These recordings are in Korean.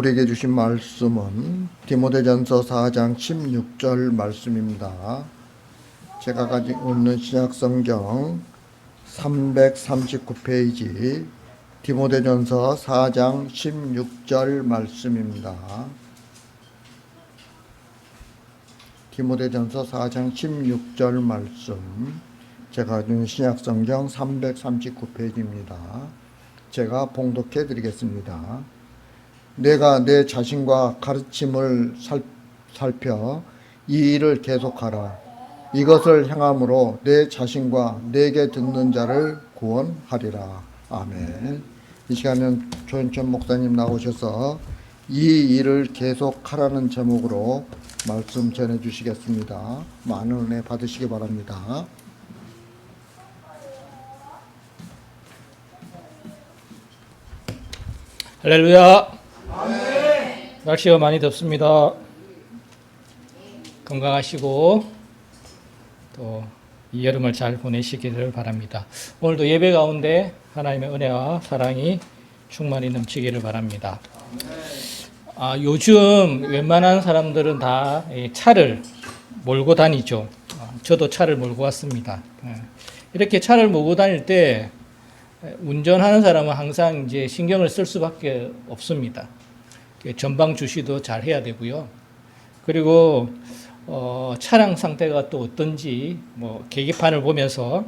우리에게 주신 말씀은 디모데전서 4장 16절 말씀입니다. 제가 가지고 있는 신약성경 339페이지 디모데전서 4장 16절 말씀입니다. 디모데전서 4장 16절 말씀, 제가 가지고 있는 신약성경 339페이지입니다. 제가 봉독해 드리겠습니다. 내가 내 자신과 가르침을 살펴 이 일을 계속하라. 이것을 행함으로 내 자신과 내게 듣는 자를 구원하리라. 아멘. 이 시간은 조현천 목사님 나오셔서 이 일을 계속하라는 제목으로 말씀 전해 주시겠습니다. 많은 은혜 받으시기 바랍니다. 할렐루야. 날씨가 많이 덥습니다. 건강하시고 또 이 여름을 잘 보내시기를 바랍니다. 오늘도 예배 가운데 하나님의 은혜와 사랑이 충만히 넘치기를 바랍니다. 요즘 웬만한 사람들은 다 차를 몰고 다니죠. 저도 차를 몰고 왔습니다. 이렇게 차를 몰고 다닐 때 운전하는 사람은 항상 이제 신경을 쓸 수밖에 없습니다. 전방 주시도 잘 해야 되고요. 그리고 차량 상태가 또 어떤지 계기판을 보면서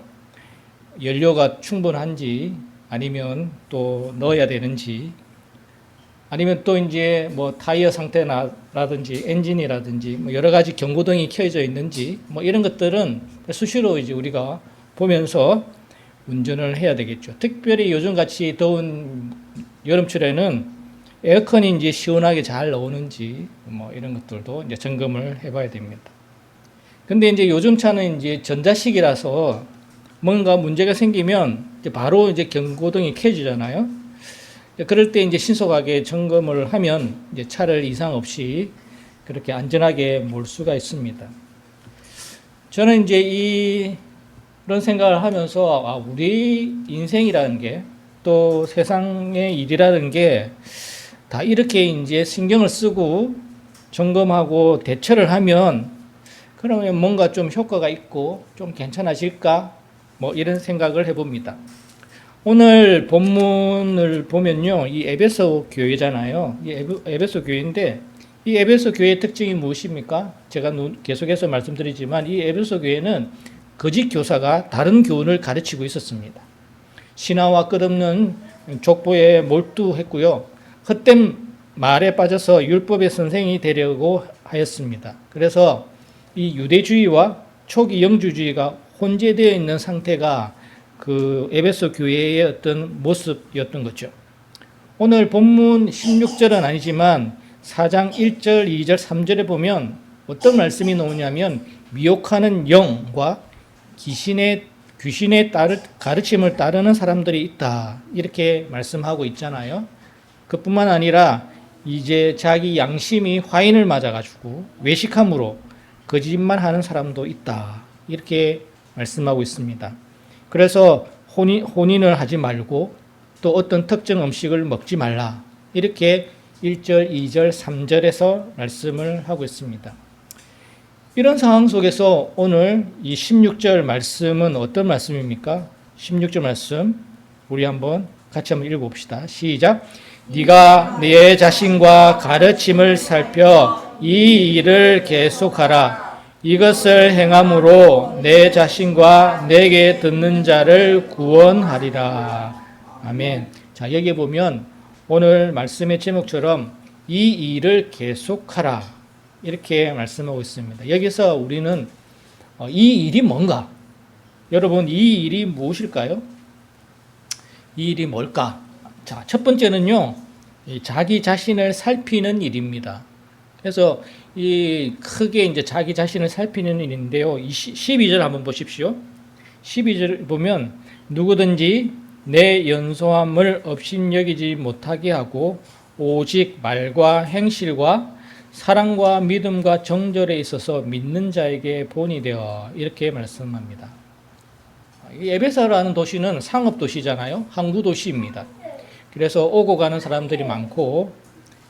연료가 충분한지 아니면 또 넣어야 되는지 아니면 또 이제 타이어 상태라든지 엔진이라든지 여러 가지 경고등이 켜져 있는지 이런 것들은 수시로 이제 우리가 보면서 운전을 해야 되겠죠. 특별히 요즘같이 더운 여름철에는 에어컨이 이제 시원하게 잘 나오는지 이런 것들도 이제 점검을 해봐야 됩니다. 근데 이제 요즘 차는 이제 전자식이라서 뭔가 문제가 생기면 이제 바로 이제 경고등이 켜지잖아요. 그럴 때 이제 신속하게 점검을 하면 이제 차를 이상 없이 그렇게 안전하게 몰 수가 있습니다. 저는 이제 이런 생각을 하면서 우리 인생이라는 게 또 세상의 일이라는 게 다 이렇게 이제 신경을 쓰고 점검하고 대처를 하면 그러면 뭔가 좀 효과가 있고 좀 괜찮아질까? 이런 생각을 해봅니다. 오늘 본문을 보면요, 이 에베소 교회잖아요. 이 에베소 교회인데 이 에베소 교회의 특징이 무엇입니까? 제가 계속해서 말씀드리지만 이 에베소 교회는 거짓 교사가 다른 교훈을 가르치고 있었습니다. 신화와 끝없는 족보에 몰두했고요. 헛된 말에 빠져서 율법의 선생이 되려고 하였습니다. 그래서 이 유대주의와 초기 영주주의가 혼재되어 있는 상태가 그 에베소 교회의 어떤 모습이었던 거죠. 오늘 본문 16절은 아니지만 4장 1절, 2절, 3절에 보면 어떤 말씀이 나오냐면 미혹하는 영과 귀신의 가르침을 따르는 사람들이 있다. 이렇게 말씀하고 있잖아요. 그뿐만 아니라 이제 자기 양심이 화인을 맞아가지고 외식함으로 거짓말하는 사람도 있다. 이렇게 말씀하고 있습니다. 그래서 혼인을 하지 말고 또 어떤 특정 음식을 먹지 말라. 이렇게 1절, 2절, 3절에서 말씀을 하고 있습니다. 이런 상황 속에서 오늘 이 16절 말씀은 어떤 말씀입니까? 16절 말씀 우리 같이 한번 읽어봅시다. 시작. 네가 내 자신과 가르침을 살펴 이 일을 계속하라. 이것을 행함으로 내 자신과 내게 듣는 자를 구원하리라. 아멘. 자, 여기 보면 오늘 말씀의 제목처럼 이 일을 계속하라. 이렇게 말씀하고 있습니다. 여기서 우리는 이 일이 뭔가? 여러분, 이 일이 무엇일까요? 이 일이 뭘까? 자, 첫 번째는요, 자기 자신을 살피는 일입니다. 그래서 크게 이제 자기 자신을 살피는 일인데요. 12절 한번 보십시오. 12절 보면 누구든지 내 연소함을 업신여기지 못하게 하고 오직 말과 행실과 사랑과 믿음과 정절에 있어서 믿는 자에게 본이 되어 이렇게 말씀합니다. 에베소라는 도시는 상업 도시잖아요. 항구 도시입니다. 그래서 오고 가는 사람들이 많고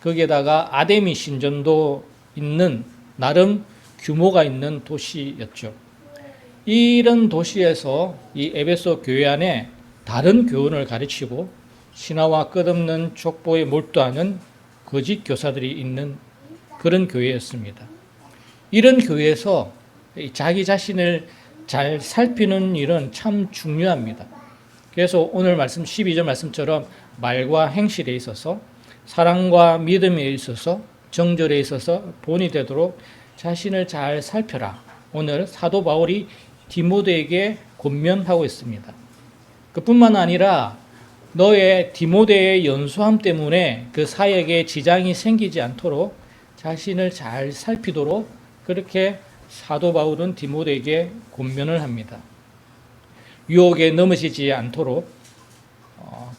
거기에다가 아데미 신전도 있는 나름 규모가 있는 도시였죠. 이런 도시에서 이 에베소 교회 안에 다른 교훈을 가르치고 신화와 끝없는 족보에 몰두하는 거짓 교사들이 있는 그런 교회였습니다. 이런 교회에서 자기 자신을 잘 살피는 일은 참 중요합니다. 그래서 오늘 말씀 12절 말씀처럼 말과 행실에 있어서 사랑과 믿음에 있어서 정절에 있어서 본이 되도록 자신을 잘 살펴라. 오늘 사도 바울이 디모데에게 권면하고 있습니다. 그뿐만 아니라 너의 디모데의 연소함 때문에 그 사역에 지장이 생기지 않도록 자신을 잘 살피도록 그렇게 사도 바울은 디모데에게 권면을 합니다. 유혹에 넘어지지 않도록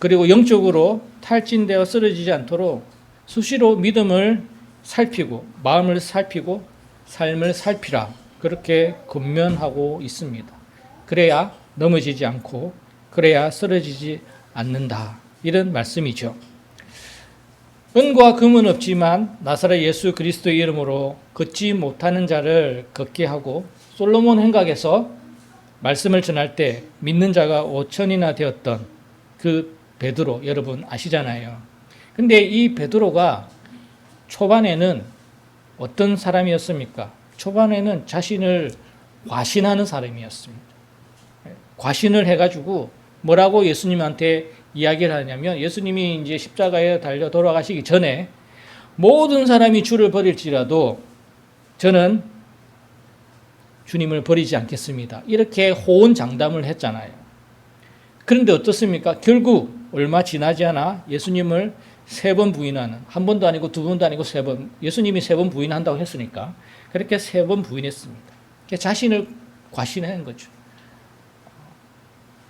그리고 영적으로 탈진되어 쓰러지지 않도록 수시로 믿음을 살피고 마음을 살피고 삶을 살피라 그렇게 권면하고 있습니다. 그래야 넘어지지 않고 그래야 쓰러지지 않는다 이런 말씀이죠. 은과 금은 없지만 나사렛 예수 그리스도의 이름으로 걷지 못하는 자를 걷게 하고 솔로몬 행각에서 말씀을 전할 때 믿는 자가 5천이나 되었던 그 베드로 여러분 아시잖아요. 근데 이 베드로가 초반에는 어떤 사람이었습니까? 초반에는 자신을 과신하는 사람이었습니다. 과신을 해가지고 뭐라고 예수님한테 이야기를 하냐면 예수님이 이제 십자가에 달려 돌아가시기 전에 모든 사람이 주를 버릴지라도 저는 주님을 버리지 않겠습니다. 이렇게 호언장담을 했잖아요. 그런데 어떻습니까? 결국 얼마 지나지 않아 예수님을 3번 부인하는, 한 번도 아니고 2번도 아니고 3번, 예수님이 3번 부인한다고 했으니까 그렇게 3번 부인했습니다. 자신을 과신한 거죠.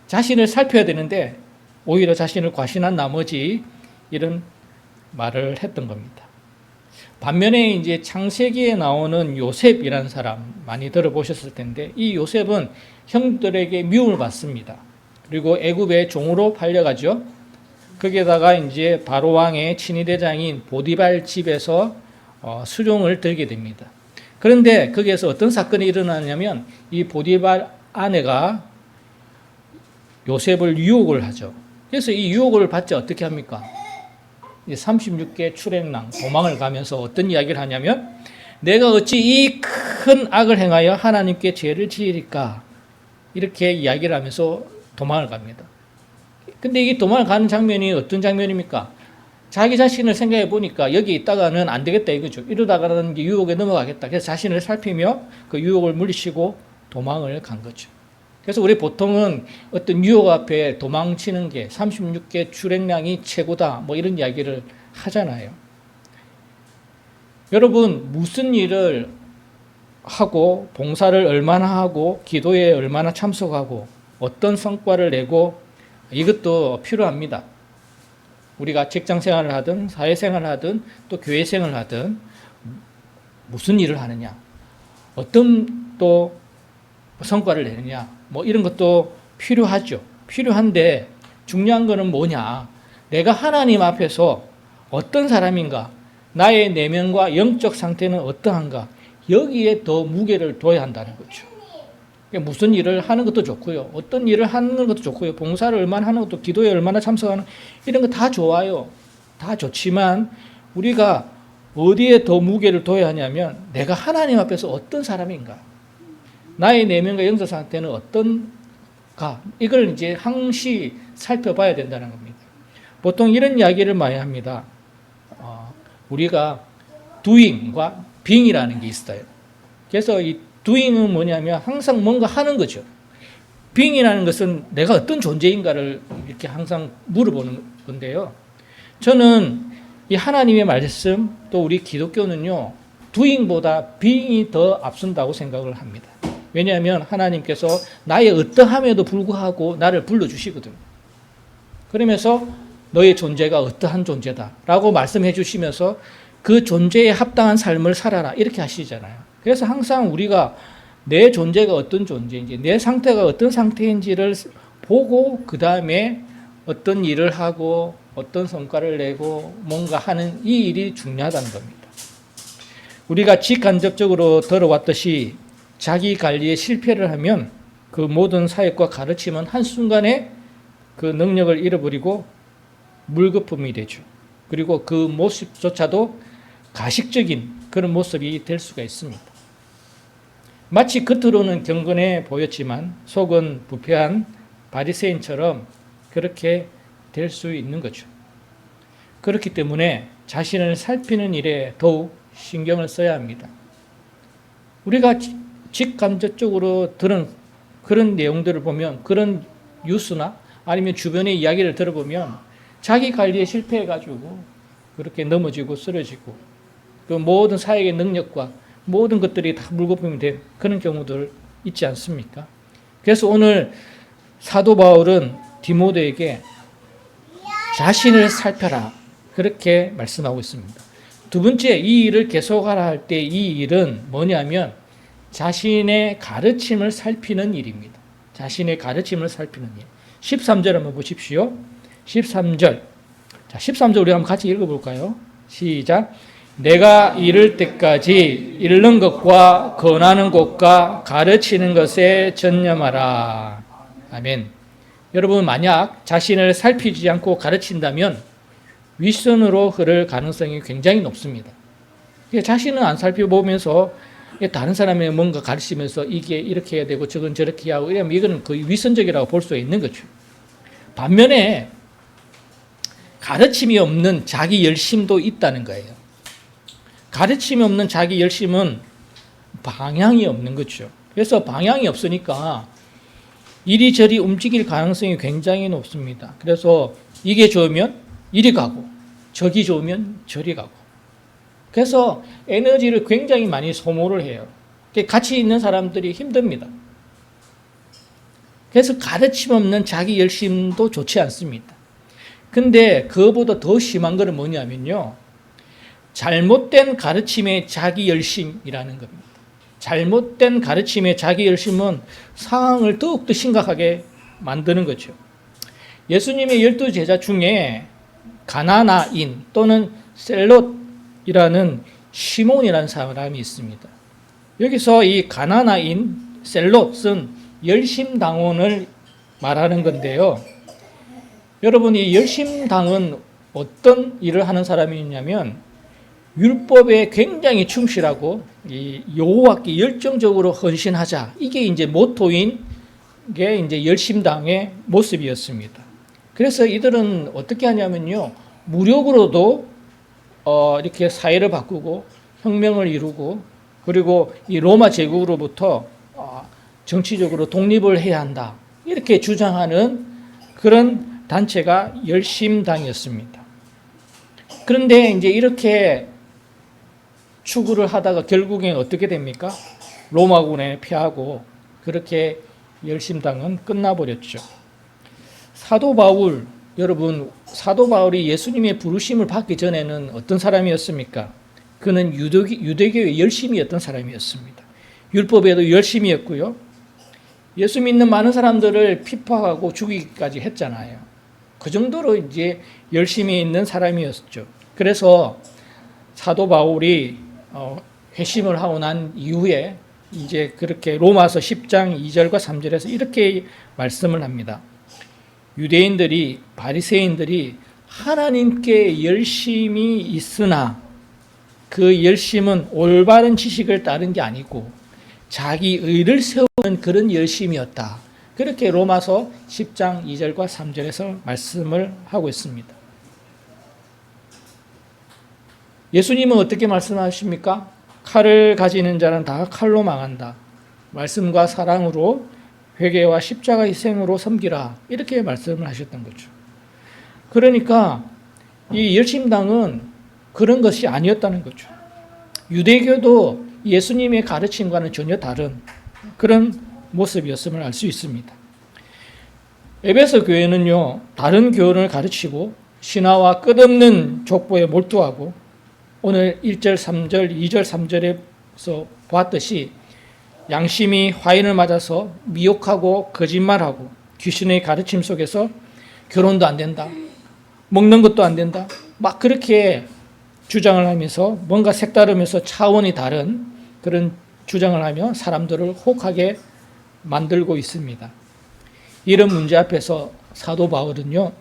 자신을 살펴야 되는데 오히려 자신을 과신한 나머지 이런 말을 했던 겁니다. 반면에 이제 창세기에 나오는 요셉이라는 사람 많이 들어보셨을 텐데 이 요셉은 형들에게 미움을 받습니다. 그리고 애굽의 종으로 팔려가죠. 거기에다가 이제 바로 왕의 친위대장인 보디발 집에서 수종을 들게 됩니다. 그런데 거기에서 어떤 사건이 일어나냐면 이 보디발 아내가 요셉을 유혹을 하죠. 그래서 이 유혹을 받자 어떻게 합니까? 36개 출애굽랑 도망을 가면서 어떤 이야기를 하냐면 내가 어찌 이 큰 악을 행하여 하나님께 죄를 지으리까 이렇게 이야기를 하면서 도망을 갑니다. 근데 이 도망을 가는 장면이 어떤 장면입니까? 자기 자신을 생각해 보니까 여기 있다가는 안 되겠다 이거죠. 이러다가는 유혹에 넘어가겠다. 그래서 자신을 살피며 그 유혹을 물리치고 도망을 간 거죠. 그래서 우리 보통은 어떤 유혹 앞에 도망치는 게 36개 출애굽량이 최고다 뭐 이런 이야기를 하잖아요. 여러분 무슨 일을 하고 봉사를 얼마나 하고 기도에 얼마나 참석하고 어떤 성과를 내고 이것도 필요합니다. 우리가 직장 생활을 하든 사회 생활을 하든 또 교회 생활을 하든 무슨 일을 하느냐 어떤 또 성과를 내느냐 뭐 이런 것도 필요하죠. 필요한데 중요한 거는 뭐냐 내가 하나님 앞에서 어떤 사람인가 나의 내면과 영적 상태는 어떠한가 여기에 더 무게를 둬야 한다는 거죠. 무슨 일을 하는 것도 좋고요. 어떤 일을 하는 것도 좋고요. 봉사를 얼마나 하는 것도 기도에 얼마나 참석하는 이런 거 다 좋아요. 다 좋지만 우리가 어디에 더 무게를 둬야 하냐면 내가 하나님 앞에서 어떤 사람인가 나의 내면과 영적 상태는 어떤가 이걸 이제 항시 살펴봐야 된다는 겁니다. 보통 이런 이야기를 많이 합니다. 우리가 doing과 being이라는 게 있어요. 그래서 이 doing은 뭐냐면 항상 뭔가 하는 거죠. being이라는 것은 내가 어떤 존재인가를 이렇게 항상 물어보는 건데요. 저는 이 하나님의 말씀 또 우리 기독교는요. doing보다 being이 더 앞선다고 생각을 합니다. 왜냐하면 하나님께서 나의 어떠함에도 불구하고 나를 불러주시거든요. 그러면서 너의 존재가 어떠한 존재다라고 말씀해 주시면서 그 존재에 합당한 삶을 살아라 이렇게 하시잖아요. 그래서 항상 우리가 내 존재가 어떤 존재인지 내 상태가 어떤 상태인지를 보고 그 다음에 어떤 일을 하고 어떤 성과를 내고 뭔가 하는 이 일이 중요하다는 겁니다. 우리가 직간접적으로 들어왔듯이 자기 관리에 실패를 하면 그 모든 사역과 가르침은 한순간에 그 능력을 잃어버리고 물거품이 되죠. 그리고 그 모습조차도 가식적인 그런 모습이 될 수가 있습니다. 마치 겉으로는 경건해 보였지만 속은 부패한 바리새인처럼 그렇게 될 수 있는 거죠. 그렇기 때문에 자신을 살피는 일에 더욱 신경을 써야 합니다. 우리가 직간접적으로 들은 그런 내용들을 보면, 그런 뉴스나 아니면 주변의 이야기를 들어보면 자기 관리에 실패해가지고 그렇게 넘어지고 쓰러지고 그 모든 사역의 능력과 모든 것들이 다 물거품이 된 그런 경우들 있지 않습니까? 그래서 오늘 사도 바울은 디모데에게 자신을 살펴라 그렇게 말씀하고 있습니다. 두 번째, 이 일을 계속하라 할 때 이 일은 뭐냐면 자신의 가르침을 살피는 일입니다. 자신의 가르침을 살피는 일. 13절 한번 보십시오. 13절. 자, 13절 우리 한번 같이 읽어볼까요? 시작. 내가 이를 때까지 읽는 것과 권하는 것과 가르치는 것에 전념하라. 아멘. 여러분, 만약 자신을 살피지 않고 가르친다면 윗선으로 흐를 가능성이 굉장히 높습니다. 자신은 안 살펴보면서 다른 사람이 뭔가 가르치면서 이게 이렇게 해야 되고 저건 저렇게 하고 이러면 이거는 거의 위선적이라고 볼 수 있는 거죠. 반면에 가르침이 없는 자기 열심도 있다는 거예요. 가르침이 없는 자기 열심은 방향이 없는 거죠. 그래서 방향이 없으니까 이리저리 움직일 가능성이 굉장히 높습니다. 그래서 이게 좋으면 이리 가고 저기 좋으면 저리 가고 그래서 에너지를 굉장히 많이 소모를 해요. 같이 있는 사람들이 힘듭니다. 그래서 가르침 없는 자기 열심도 좋지 않습니다. 근데 그거보다 더 심한 것은 뭐냐면요. 잘못된 가르침의 자기 열심이라는 겁니다. 잘못된 가르침의 자기 열심은 상황을 더욱더 심각하게 만드는 거죠. 예수님의 12제자 중에 가나나인 또는 셀롯이라는 시몬이라는 사람이 있습니다. 여기서 이 가나나인 셀롯은 열심당원을 말하는 건데요. 여러분, 이 열심당은 어떤 일을 하는 사람이냐면 율법에 굉장히 충실하고 이 여호와께 열정적으로 헌신하자. 이게 이제 모토인 게 이제 열심당의 모습이었습니다. 그래서 이들은 어떻게 하냐면요. 무력으로도 이렇게 사회를 바꾸고 혁명을 이루고 그리고 이 로마 제국으로부터 정치적으로 독립을 해야 한다. 이렇게 주장하는 그런 단체가 열심당이었습니다. 그런데 이제 이렇게 추구를 하다가 결국엔 어떻게 됩니까? 로마군에 패하고 그렇게 열심당은 끝나버렸죠. 사도 바울, 여러분, 사도 바울이 예수님의 부르심을 받기 전에는 어떤 사람이었습니까? 그는 유대교의 열심이었던 사람이었습니다. 율법에도 열심이었고요. 예수 믿는 많은 사람들을 핍박하고 죽이기까지 했잖아요. 그 정도로 이제 열심히 있는 사람이었죠. 그래서 사도 바울이 회심을 하고 난 이후에 이제 그렇게 로마서 10장 2절과 3절에서 이렇게 말씀을 합니다. 유대인들이, 바리새인들이 하나님께 열심이 있으나 그 열심은 올바른 지식을 따른 게 아니고 자기 의를 세우는 그런 열심이었다. 그렇게 로마서 10장 2절과 3절에서 말씀을 하고 있습니다. 예수님은 어떻게 말씀하십니까? 칼을 가지는 자는 다 칼로 망한다. 말씀과 사랑으로 회개와 십자가 희생으로 섬기라. 이렇게 말씀을 하셨던 거죠. 그러니까 이 열심당은 그런 것이 아니었다는 거죠. 유대교도 예수님의 가르침과는 전혀 다른 그런 모습이었음을 알 수 있습니다. 에베소 교회는요, 다른 교훈을 가르치고 신화와 끝없는 족보에 몰두하고 오늘 1절, 3절, 2절, 3절에서 보았듯이 양심이 화인을 맞아서 미혹하고 거짓말하고 귀신의 가르침 속에서 결혼도 안 된다. 먹는 것도 안 된다. 막 그렇게 주장을 하면서 뭔가 색다르면서 차원이 다른 그런 주장을 하며 사람들을 혹하게 만들고 있습니다. 이런 문제 앞에서 사도 바울은요,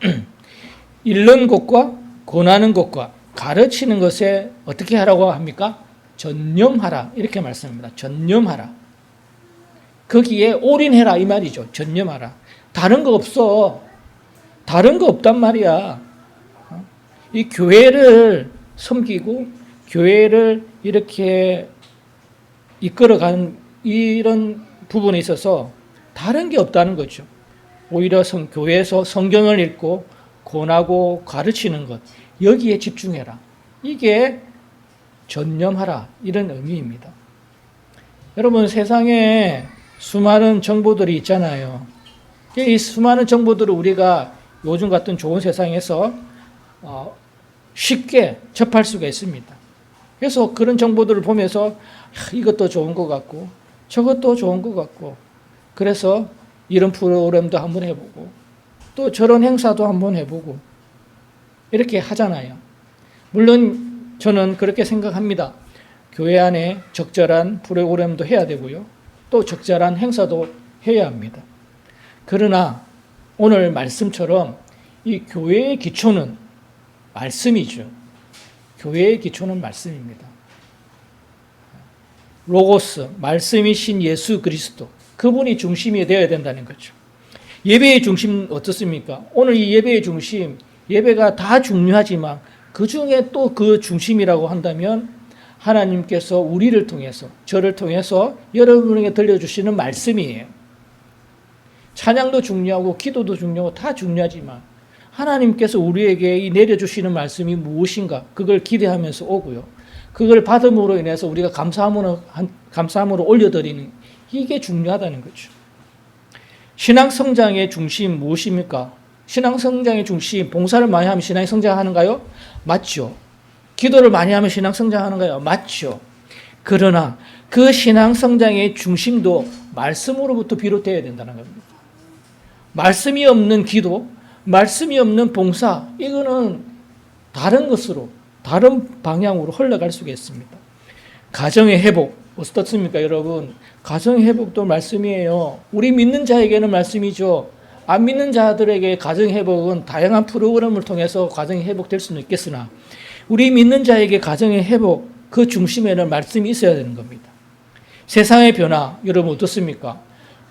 읽는 것과 권하는 것과 가르치는 것에 어떻게 하라고 합니까? 전념하라. 이렇게 말씀합니다. 전념하라. 거기에 올인해라. 이 말이죠. 전념하라. 다른 거 없어. 다른 거 없단 말이야. 이 교회를 섬기고 교회를 이렇게 이끌어가는 이런 부분에 있어서 다른 게 없다는 거죠. 오히려 교회에서 성경을 읽고 권하고 가르치는 것, 여기에 집중해라. 이게 전념하라, 이런 의미입니다. 여러분, 세상에 수많은 정보들이 있잖아요. 이 수많은 정보들을 우리가 요즘 같은 좋은 세상에서 쉽게 접할 수가 있습니다. 그래서 그런 정보들을 보면서 이것도 좋은 것 같고 저것도 좋은 것 같고, 그래서 이런 프로그램도 한번 해보고 또 저런 행사도 한번 해보고 이렇게 하잖아요. 물론 저는 그렇게 생각합니다. 교회 안에 적절한 프로그램도 해야 되고요. 또 적절한 행사도 해야 합니다. 그러나 오늘 말씀처럼 이 교회의 기초는 말씀이죠. 교회의 기초는 말씀입니다. 로고스, 말씀이신 예수 그리스도, 그분이 중심이 되어야 된다는 거죠. 예배의 중심 어떻습니까? 오늘 이 예배의 중심, 예배가 다 중요하지만 그 중에 또 그 중심이라고 한다면 하나님께서 우리를 통해서, 저를 통해서 여러분에게 들려주시는 말씀이에요. 찬양도 중요하고 기도도 중요하고 다 중요하지만 하나님께서 우리에게 이 내려주시는 말씀이 무엇인가, 그걸 기대하면서 오고요. 그걸 받음으로 인해서 우리가 감사함으로 올려드리는, 이게 중요하다는 거죠. 신앙 성장의 중심 무엇입니까? 신앙 성장의 중심, 봉사를 많이 하면 신앙이 성장하는가요? 맞죠. 기도를 많이 하면 신앙 성장하는가요? 맞죠. 그러나 그 신앙 성장의 중심도 말씀으로부터 비롯되어야 된다는 겁니다. 말씀이 없는 기도, 말씀이 없는 봉사, 이거는 다른 것으로, 다른 방향으로 흘러갈 수가 있습니다. 가정의 회복, 어떻습니까, 여러분? 가정의 회복도 말씀이에요. 우리 믿는 자에게는 말씀이죠. 안 믿는 자들에게 가정 회복은 다양한 프로그램을 통해서 가정이 회복될 수는 있겠으나 우리 믿는 자에게 가정의 회복, 그 중심에는 말씀이 있어야 되는 겁니다. 세상의 변화, 여러분 어떻습니까?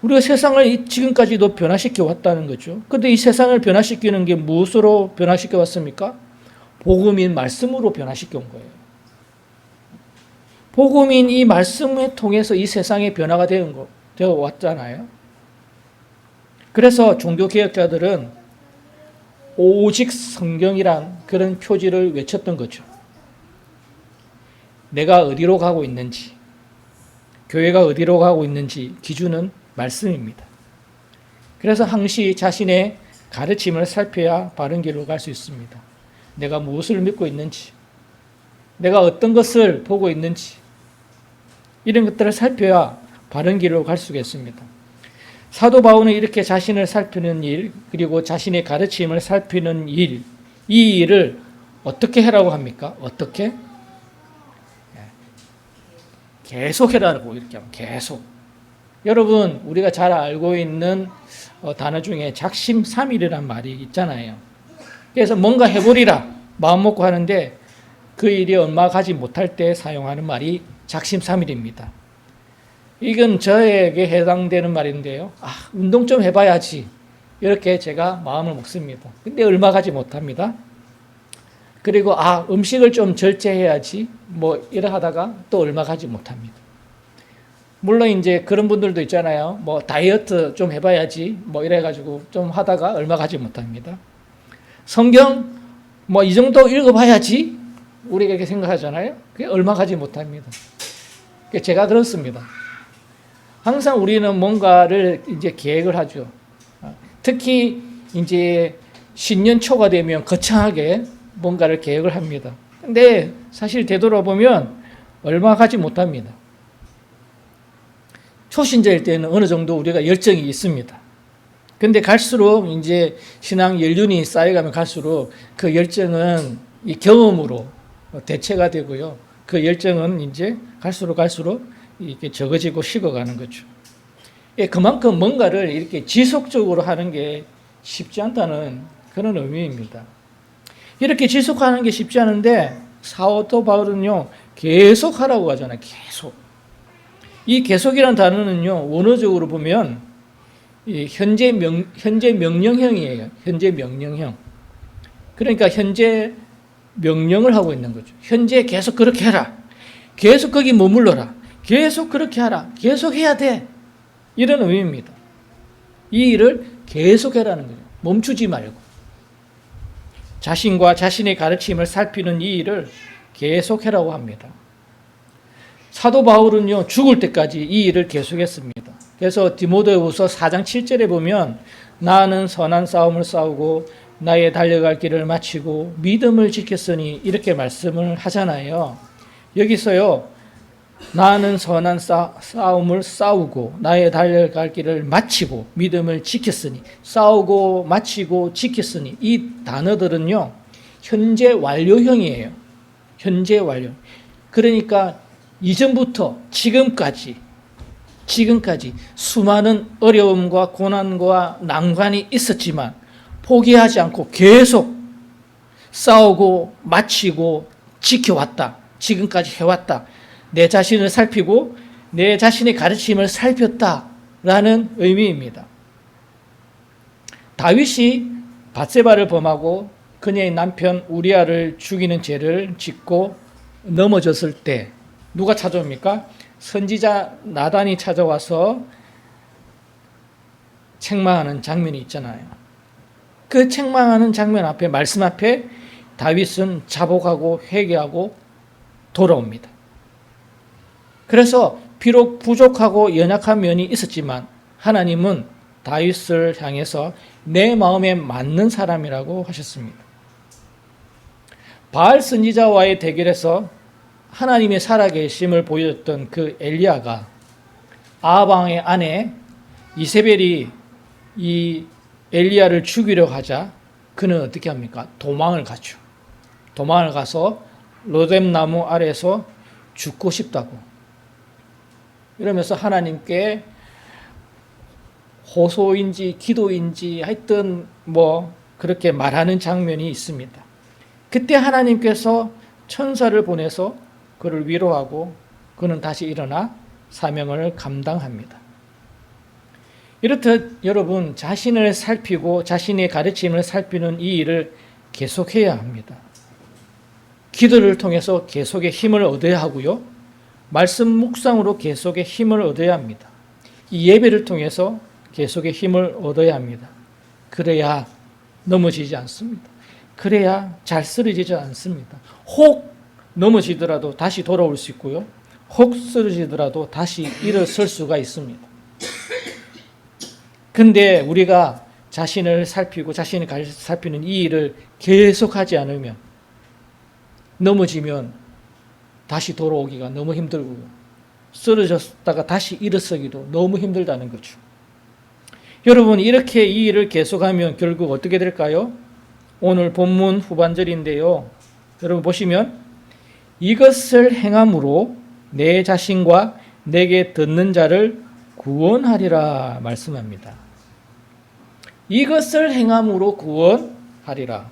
우리가 세상을 지금까지도 변화시켜 왔다는 거죠. 그런데 이 세상을 변화시키는 게 무엇으로 변화시켜 왔습니까? 복음인 말씀으로 변화시켜 온 거예요. 복음인 이 말씀을 통해서 이 세상의 변화가 되어 왔잖아요. 그래서 종교개혁자들은 오직 성경이란 그런 표지를 외쳤던 거죠. 내가 어디로 가고 있는지, 교회가 어디로 가고 있는지 기준은 말씀입니다. 그래서 항시 자신의 가르침을 살펴야 바른 길로 갈 수 있습니다. 내가 무엇을 믿고 있는지, 내가 어떤 것을 보고 있는지, 이런 것들을 살펴야 바른 길로 갈 수가 있습니다. 사도 바울은 이렇게 자신을 살피는 일, 그리고 자신의 가르침을 살피는 일, 이 일을 어떻게 하라고 합니까? 어떻게? 계속 해라고 이렇게 하면 계속. 여러분, 우리가 잘 알고 있는 단어 중에 작심삼일이란 말이 있잖아요. 그래서 뭔가 해보리라 마음 먹고 하는데 그 일이 얼마 가지 못할 때 사용하는 말이 작심삼일입니다. 이건 저에게 해당되는 말인데요. 운동 좀 해봐야지. 이렇게 제가 마음을 먹습니다. 근데 얼마 가지 못합니다. 그리고 음식을 좀 절제해야지. 이래 하다가 또 얼마 가지 못합니다. 물론 이제 그런 분들도 있잖아요. 다이어트 좀 해봐야지. 이래가지고 좀 하다가 얼마 가지 못합니다. 성경 이 정도 읽어봐야지. 우리가 이렇게 생각하잖아요. 그게 얼마 가지 못합니다. 제가 그렇습니다. 항상 우리는 뭔가를 이제 계획을 하죠. 특히 이제 신년 초가 되면 거창하게 뭔가를 계획을 합니다. 근데 사실 되돌아보면 얼마 가지 못합니다. 초신자일 때는 어느 정도 우리가 열정이 있습니다. 근데 갈수록 이제 신앙 연륜이 쌓여가면 갈수록 그 열정은 이 경험으로 대체가 되고요. 그 열정은 이제 갈수록 이렇게 적어지고 식어가는 거죠. 예, 그만큼 뭔가를 이렇게 지속적으로 하는 게 쉽지 않다는 그런 의미입니다. 이렇게 지속하는 게 쉽지 않은데 사도 바울은요, 계속 하라고 하잖아요. 계속. 이 계속이라는 단어는요, 원어적으로 보면 이 현재 명령형이에요. 현재 명령형. 그러니까 현재 명령을 하고 있는 거죠. 현재 계속 그렇게 해라. 계속 거기 머물러라. 계속 그렇게 하라. 계속 해야 돼. 이런 의미입니다. 이 일을 계속 해라는 거죠. 멈추지 말고. 자신과 자신의 가르침을 살피는 이 일을 계속 해라고 합니다. 사도 바울은요, 죽을 때까지 이 일을 계속했습니다. 그래서 디모데후서 4장 7절에 보면 나는 선한 싸움을 싸우고 나의 달려갈 길을 마치고 믿음을 지켰으니 이렇게 말씀을 하잖아요. 여기서요, 나는 선한 싸움을 싸우고 나의 달려갈 길을 마치고 믿음을 지켰으니, 싸우고 마치고 지켰으니, 이 단어들은요 현재 완료형이에요. 현재 완료. 그러니까 이전부터 지금까지 수많은 어려움과 고난과 난관이 있었지만 포기하지 않고 계속 싸우고 마치고 지켜왔다. 지금까지 해왔다. 내 자신을 살피고 내 자신의 가르침을 살폈다라는 의미입니다. 다윗이 밧세바를 범하고 그녀의 남편 우리아를 죽이는 죄를 짓고 넘어졌을 때 누가 찾아옵니까? 선지자 나단이 찾아와서 책망하는 장면이 있잖아요. 그 책망하는 장면 앞에, 말씀 앞에 다윗은 자복하고 회개하고 돌아옵니다. 그래서 비록 부족하고 연약한 면이 있었지만 하나님은 다윗을 향해서 내 마음에 맞는 사람이라고 하셨습니다. 바알 선지자와의 대결에서 하나님의 살아계심을 보여줬던 그 엘리야가 아합왕의 아내 이세벨이 이 엘리야를 죽이려 하자 그는 어떻게 합니까? 도망을 가죠. 도망을 가서 로뎀나무 아래에서 죽고 싶다고 이러면서 하나님께 호소인지 기도인지 하여튼 뭐 그렇게 말하는 장면이 있습니다. 그때 하나님께서 천사를 보내서 그를 위로하고 그는 다시 일어나 사명을 감당합니다. 이렇듯 여러분 자신을 살피고 자신의 가르침을 살피는 이 일을 계속해야 합니다. 기도를 통해서 계속의 힘을 얻어야 하고요. 말씀 묵상으로 계속의 힘을 얻어야 합니다. 이 예배를 통해서 계속의 힘을 얻어야 합니다. 그래야 넘어지지 않습니다. 그래야 잘 쓰러지지 않습니다. 혹 넘어지더라도 다시 돌아올 수 있고요. 혹 쓰러지더라도 다시 일어설 수가 있습니다. 근데 우리가 자신을 살피고 자신의 가르침을 살피는 이 일을 계속하지 않으면 넘어지면 다시 돌아오기가 너무 힘들고요. 쓰러졌다가 다시 일어서기도 너무 힘들다는 거죠. 여러분 이렇게 이 일을 계속하면 결국 어떻게 될까요? 오늘 본문 후반절인데요. 여러분 보시면 이것을 행함으로 내 자신과 내게 듣는 자를 구원하리라 말씀합니다. 이것을 행함으로 구원하리라.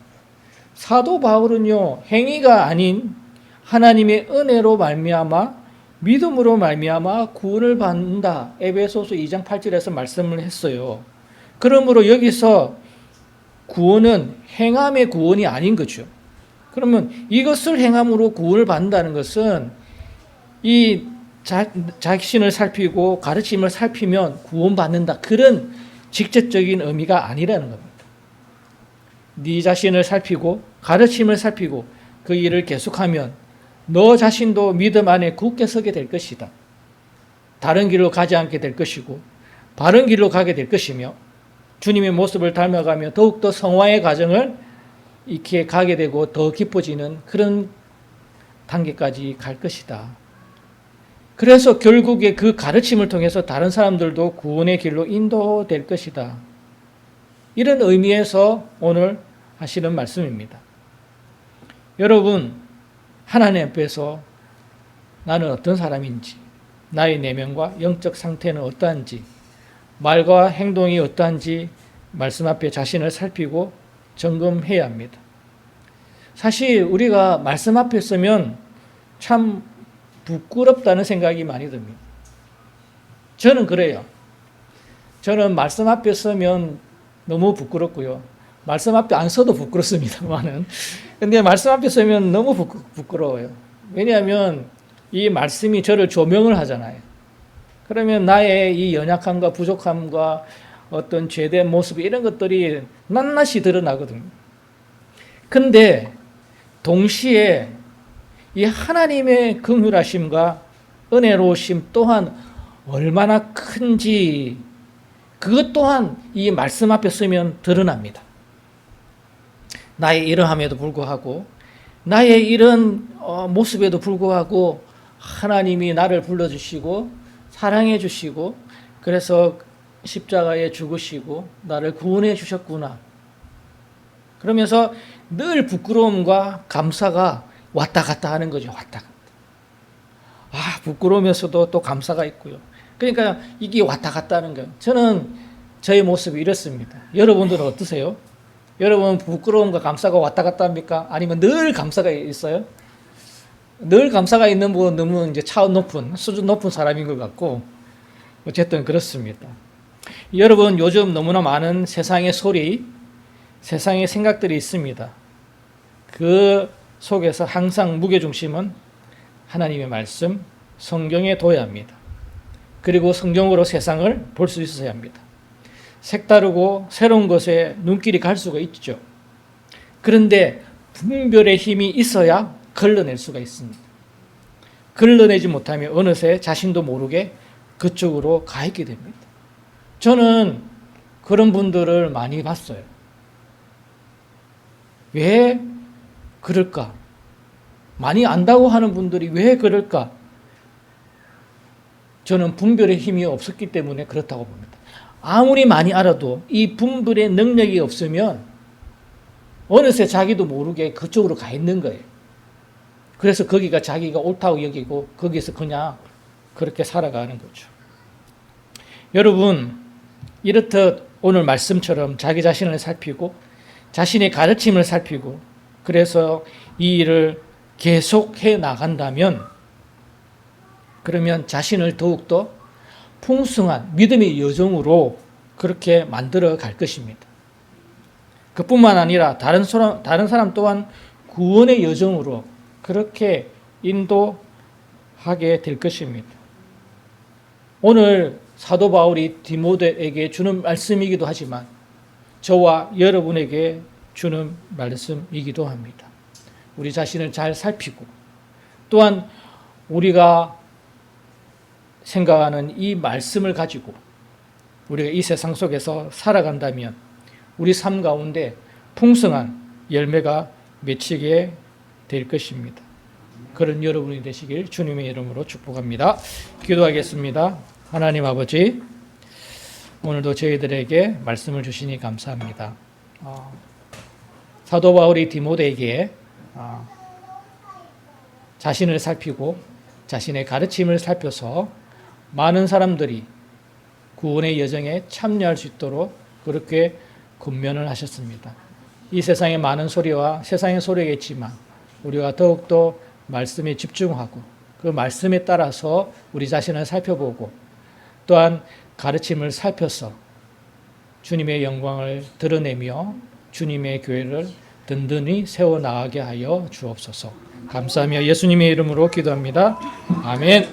사도 바울은요, 행위가 아닌 하나님의 은혜로 말미암아 믿음으로 말미암아 구원을 받는다. 에베소서 2장 8절에서 말씀을 했어요. 그러므로 여기서 구원은 행함의 구원이 아닌 거죠. 그러면 이것을 행함으로 구원을 받는다는 것은 이 자신을 살피고 가르침을 살피면 구원받는다. 그런 직접적인 의미가 아니라는 겁니다. 네 자신을 살피고 가르침을 살피고 그 일을 계속하면 너 자신도 믿음 안에 굳게 서게 될 것이다. 다른 길로 가지 않게 될 것이고 바른 길로 가게 될 것이며 주님의 모습을 닮아가며 더욱더 성화의 과정을 이렇게 가게 되고 더 깊어지는 그런 단계까지 갈 것이다. 그래서 결국에 그 가르침을 통해서 다른 사람들도 구원의 길로 인도될 것이다. 이런 의미에서 오늘 하시는 말씀입니다. 여러분, 하나님 앞에서 나는 어떤 사람인지, 나의 내면과 영적 상태는 어떠한지, 말과 행동이 어떠한지 말씀 앞에 자신을 살피고 점검해야 합니다. 사실 우리가 말씀 앞에 서면 참 부끄럽다는 생각이 많이 듭니다. 저는 그래요. 저는 말씀 앞에 서면 너무 부끄럽고요. 말씀 앞에 안 서도 부끄럽습니다만은. 근데 말씀 앞에 서면 너무 부끄러워요. 왜냐하면 이 말씀이 저를 조명을 하잖아요. 그러면 나의 이 연약함과 부족함과 어떤 죄된 모습 이런 것들이 낱낱이 드러나거든요. 근데 동시에 이 하나님의 긍휼하심과 은혜로우심 또한 얼마나 큰지 그것 또한 이 말씀 앞에 서면 드러납니다. 나의 이러함에도 불구하고 나의 이런 모습에도 불구하고 하나님이 나를 불러주시고 사랑해 주시고 그래서 십자가에 죽으시고 나를 구원해 주셨구나. 그러면서 늘 부끄러움과 감사가 왔다 갔다 하는 거죠. 왔다 갔다. 아, 부끄러우면서도 또 감사가 있고요. 그러니까 이게 왔다 갔다 하는 거예요. 저는 저의 모습이 이렇습니다. 여러분들은 어떠세요? 여러분 부끄러움과 감사가 왔다 갔다 합니까? 아니면 늘 감사가 있어요? 늘 감사가 있는 분은 너무 이제 차원 높은, 수준 높은 사람인 것 같고, 어쨌든 그렇습니다. 여러분, 요즘 너무나 많은 세상의 소리, 세상의 생각들이 있습니다. 그 속에서 항상 무게중심은 하나님의 말씀, 성경에 둬야 합니다. 그리고 성경으로 세상을 볼 수 있어야 합니다. 색다르고 새로운 것에 눈길이 갈 수가 있죠. 그런데 분별의 힘이 있어야 걸러낼 수가 있습니다. 걸러내지 못하면 어느새 자신도 모르게 그쪽으로 가 있게 됩니다. 저는 그런 분들을 많이 봤어요. 왜 그럴까? 많이 안다고 하는 분들이 왜 그럴까? 저는 분별의 힘이 없었기 때문에 그렇다고 봅니다. 아무리 많이 알아도 이 분별의 능력이 없으면 어느새 자기도 모르게 그쪽으로 가 있는 거예요. 그래서 거기가 자기가 옳다고 여기고 거기서 그냥 그렇게 살아가는 거죠. 여러분, 이렇듯 오늘 말씀처럼 자기 자신을 살피고 자신의 가르침을 살피고 그래서 이 일을 계속해 나간다면 그러면 자신을 더욱더 풍성한 믿음의 여정으로 그렇게 만들어 갈 것입니다. 그뿐만 아니라 다른 사람 또한 구원의 여정으로 그렇게 인도하게 될 것입니다. 오늘 사도 바울이 디모데에게 주는 말씀이기도 하지만 저와 여러분에게 주는 말씀이기도 합니다. 우리 자신을 잘 살피고 또한 우리가 생각하는 이 말씀을 가지고 우리가 이 세상 속에서 살아간다면 우리 삶 가운데 풍성한 열매가 맺히게 될 것입니다. 그런 여러분이 되시길 주님의 이름으로 축복합니다. 기도하겠습니다. 하나님 아버지, 오늘도 저희들에게 말씀을 주시니 감사합니다. 사도 바울이 디모데에게 자신을 살피고 자신의 가르침을 살펴서 많은 사람들이 구원의 여정에 참여할 수 있도록 그렇게 권면을 하셨습니다. 이 세상의 많은 소리와 세상의 소리겠지만 우리가 더욱더 말씀에 집중하고 그 말씀에 따라서 우리 자신을 살펴보고 또한 가르침을 살펴서 주님의 영광을 드러내며 주님의 교회를 든든히 세워나가게 하여 주옵소서. 감사하며 예수님의 이름으로 기도합니다. 아멘.